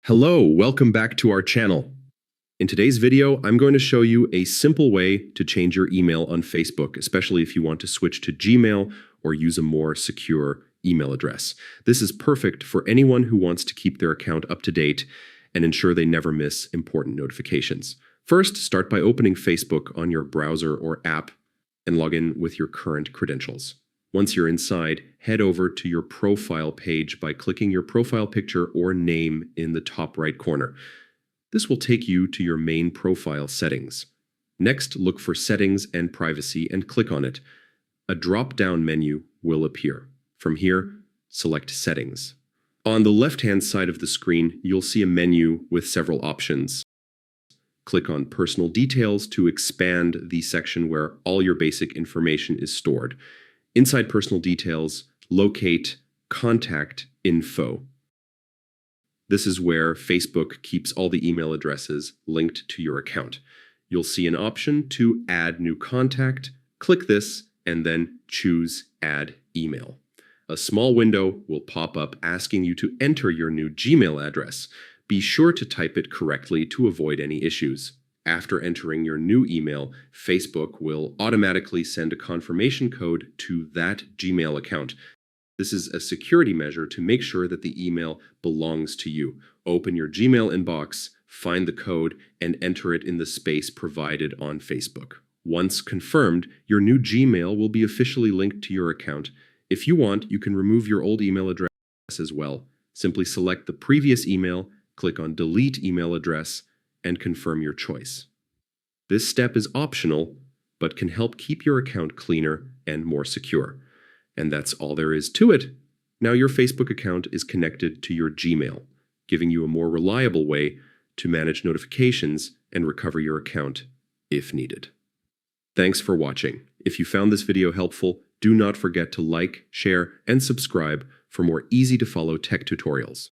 Hello, welcome back to our channel. In today's video, I'm going to show you a simple way to change your email on Facebook, especially if you want to switch to Gmail or use a more secure email address. This is perfect for anyone who wants to keep their account up to date and ensure they never miss important notifications. First, start by opening Facebook on your browser or app and log in with your current credentials. Once you're inside, head over to your profile page by clicking your profile picture or name in the top right corner. This will take you to your main profile settings. Next, look for Settings and Privacy and click on it. A drop-down menu will appear. From here, select Settings. On the left-hand side of the screen, you'll see a menu with several options. Click on Personal Details to expand the section where all your basic information is stored. Inside Personal Details, locate Contact Info. This is where Facebook keeps all the email addresses linked to your account. You'll see an option to add new contact. Click this and then choose Add Email. A small window will pop up asking you to enter your new Gmail address. Be sure to type it correctly to avoid any issues. After entering your new email, Facebook will automatically send a confirmation code to that Gmail account. This is a security measure to make sure that the email belongs to you. Open your Gmail inbox, find the code, and enter it in the space provided on Facebook. Once confirmed, your new Gmail will be officially linked to your account. If you want, you can remove your old email address as well. Simply select the previous email, click on Delete Email Address, and confirm your choice. This step is optional, but can help keep your account cleaner and more secure. And that's all there is to it. Now your Facebook account is connected to your Gmail, giving you a more reliable way to manage notifications and recover your account if needed. Thanks for watching. If you found this video helpful, do not forget to like, share, and subscribe for more easy-to-follow tech tutorials.